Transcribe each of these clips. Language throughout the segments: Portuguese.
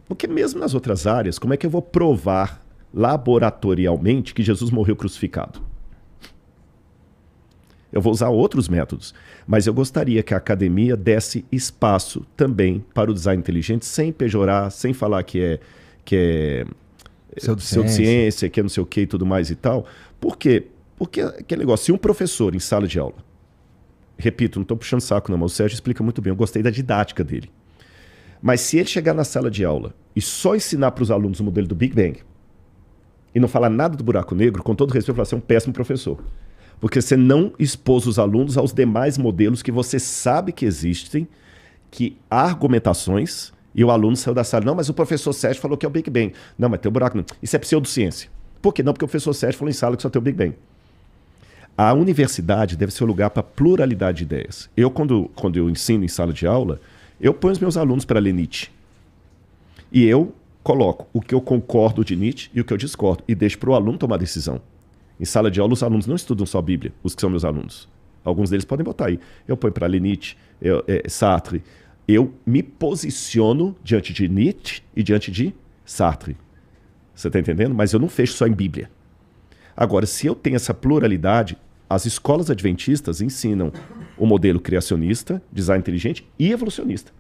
Porque mesmo nas outras áreas, como é que eu vou provar laboratorialmente que Jesus morreu crucificado? Eu vou usar outros métodos, mas eu gostaria que a academia desse espaço também para o design inteligente, sem pejorar, sem falar que é pseudociência, que é não sei o que e tudo mais e tal. Por quê? Porque aquele negócio, se um professor em sala de aula, repito, não estou puxando saco não, mas o Sérgio explica muito bem, eu gostei da didática dele. Mas se ele chegar na sala de aula e só ensinar para os alunos o modelo do Big Bang e não falar nada do buraco negro, com todo respeito, você é um péssimo professor. Porque você não expôs os alunos aos demais modelos que você sabe que existem, que há argumentações, e o aluno saiu da sala. Não, mas o professor Sérgio falou que é o Big Bang. Não, mas tem o buraco negro. Isso é pseudociência. Por quê? Não, porque o professor Sérgio falou em sala que só tem o Big Bang. A universidade deve ser um lugar para pluralidade de ideias. Eu, quando eu ensino em sala de aula, eu ponho os meus alunos para ler Nietzsche. E eu coloco o que eu concordo de Nietzsche e o que eu discordo. E deixo para o aluno tomar decisão. Em sala de aula, os alunos não estudam só Bíblia, os que são meus alunos. Alguns deles podem botar aí. Eu ponho para ler Nietzsche, Sartre. Eu me posiciono diante de Nietzsche e diante de Sartre. Você está entendendo? Mas eu não fecho só em Bíblia. Agora, se eu tenho essa pluralidade, as escolas adventistas ensinam o modelo criacionista, design inteligente e evolucionista.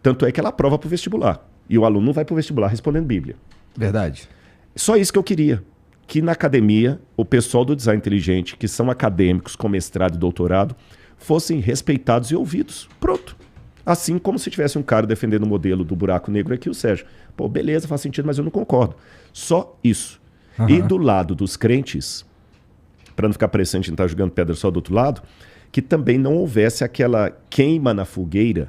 Tanto é que ela aprova para o vestibular. E o aluno não vai para o vestibular respondendo Bíblia. Verdade. Só isso que eu queria. Que na academia, o pessoal do design inteligente, que são acadêmicos com mestrado e doutorado, fossem respeitados e ouvidos. Pronto. Assim como se tivesse um cara defendendo o modelo do buraco negro aqui, o Sérgio. Pô, beleza, faz sentido, mas eu não concordo. Só isso. Uhum. E do lado dos crentes, para não ficar parecendo que a gente está jogando pedra só do outro lado, que também não houvesse aquela queima na fogueira.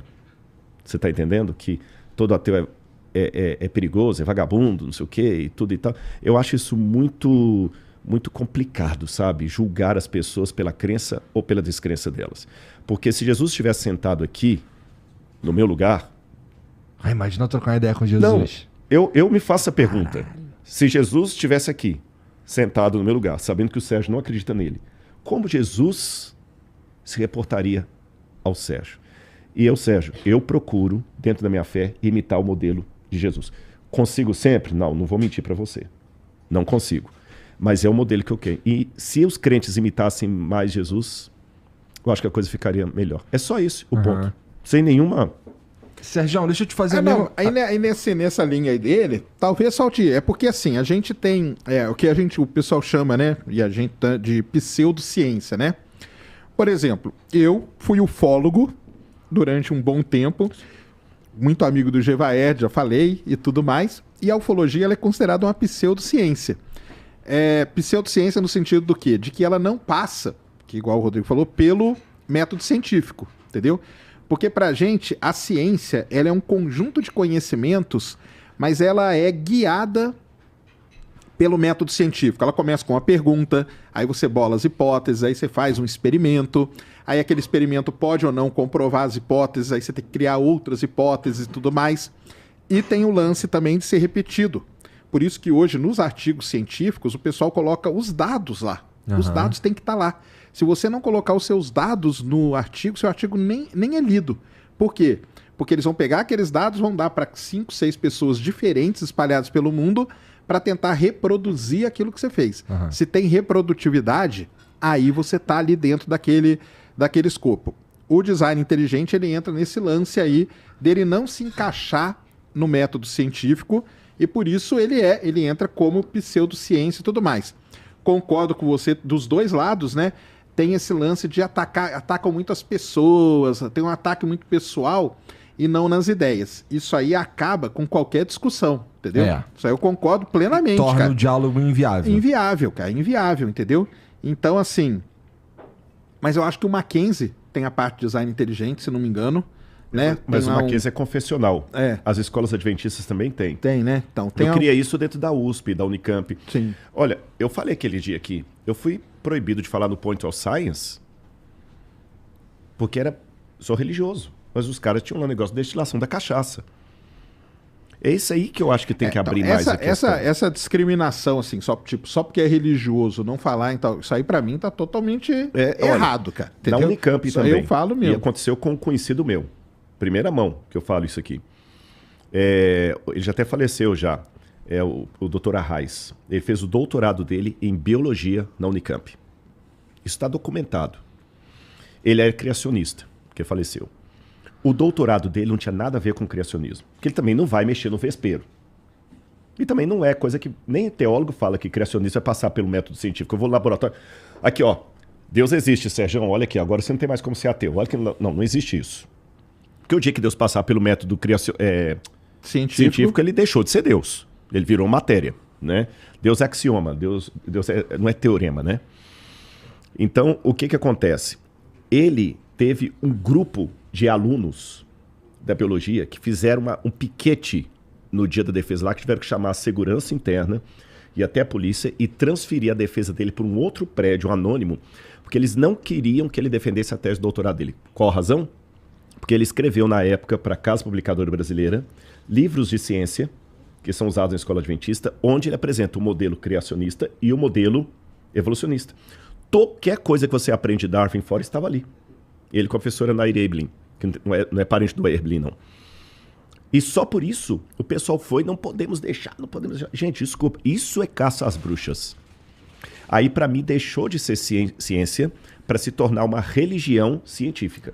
Você está entendendo? Que todo ateu é perigoso, é vagabundo, não sei o quê, e tudo e tal. Eu acho isso muito, muito complicado, sabe? Julgar as pessoas pela crença ou pela descrença delas. Porque se Jesus estivesse sentado aqui, no meu lugar... Imagina eu trocar uma ideia com Jesus. Não, eu me faço a pergunta. Se Jesus estivesse aqui, sentado no meu lugar, sabendo que o Sérgio não acredita nele, como Jesus se reportaria ao Sérgio? E eu, Sérgio, eu procuro, dentro da minha fé, imitar o modelo de Jesus. Consigo sempre? Não vou mentir para você. Não consigo. Mas é o modelo que eu quero. E se os crentes imitassem mais Jesus, eu acho que a coisa ficaria melhor. É só isso o ponto. Sem nenhuma... Sérgio, deixa eu te fazer aí nessa linha aí dele, talvez salte. É porque assim, a gente tem o que o pessoal chama, né? E a gente de pseudociência, né? Por exemplo, eu fui ufólogo durante um bom tempo, muito amigo do Gevaerd, já falei, e tudo mais. E a ufologia ela é considerada uma pseudociência. Pseudociência no sentido do quê? De que ela não passa, que igual o Rodrigo falou, pelo método científico, entendeu? Porque pra gente, a ciência ela é um conjunto de conhecimentos, mas ela é guiada pelo método científico. Ela começa com uma pergunta, aí você bola as hipóteses, aí você faz um experimento, aí aquele experimento pode ou não comprovar as hipóteses, aí você tem que criar outras hipóteses e tudo mais. E tem o lance também de ser repetido. Por isso que hoje, nos artigos científicos, o pessoal coloca os dados lá. Uhum. Os dados têm que estar lá. Se você não colocar os seus dados no artigo, seu artigo nem é lido. Por quê? Porque eles vão pegar aqueles dados, vão dar para 5, 6 pessoas diferentes espalhadas pelo mundo para tentar reproduzir aquilo que você fez. Uhum. Se tem reprodutividade, aí você está ali dentro daquele escopo. O design inteligente ele entra nesse lance aí dele não se encaixar no método científico e por isso ele entra como pseudociência e tudo mais. Concordo com você dos dois lados, né? Tem esse lance de atacam muito as pessoas, tem um ataque muito pessoal e não nas ideias. Isso aí acaba com qualquer discussão, entendeu? Isso aí eu concordo plenamente, torna cara. o diálogo inviável. Inviável, cara, inviável, entendeu? Então, assim... Mas eu acho que o Mackenzie tem a parte de design inteligente, se não me engano, né? Mas o Mackenzie é confessional. As escolas adventistas também têm. Tem, né? Então, eu queria isso dentro da USP, da Unicamp. Sim. Olha, eu falei aquele dia aqui, eu fui proibido de falar no Point of Science porque sou religioso. Mas os caras tinham lá um negócio de destilação da cachaça. É isso aí que eu acho que tem que abrir mais a questão. Essa discriminação, assim, só porque é religioso, não falar, então, isso aí pra mim tá totalmente errado, olha, cara. Entendeu? Na Unicamp isso também. Eu falo mesmo. E aconteceu com um conhecido meu. Primeira mão que eu falo isso aqui. Ele já até faleceu já. O Dr. Arraes. Ele fez o doutorado dele em biologia na Unicamp. Isso está documentado. Ele é criacionista, porque faleceu. O doutorado dele não tinha nada a ver com criacionismo. Porque ele também não vai mexer no vespeiro. E também não é coisa que... Nem teólogo fala que criacionismo é passar pelo método científico. Eu vou no laboratório... Aqui, ó. Deus existe, Sérgio. Olha aqui. Agora você não tem mais como ser ateu. Olha que... Não existe isso. Porque o dia que Deus passar pelo método científico, ele deixou de ser Deus. Ele virou matéria, né? Deus é axioma. Deus não é teorema, né? Então, o que acontece? Ele teve um grupo de alunos da biologia que fizeram um piquete no dia da defesa lá, que tiveram que chamar a segurança interna e até a polícia e transferir a defesa dele para um outro prédio anônimo, porque eles não queriam que ele defendesse a tese de doutorado dele. Qual a razão? Porque ele escreveu na época para a Casa Publicadora Brasileira livros de ciência que são usados na escola adventista, onde ele apresenta o modelo criacionista e o modelo evolucionista. Qualquer coisa que você aprende de Darwin fora estava ali. Ele com a professora Nair Eblin, que não é parente do Eblin, não. E só por isso o pessoal foi, não podemos deixar. Gente, desculpa, isso é caça às bruxas. Aí, para mim, deixou de ser ciência para se tornar uma religião científica.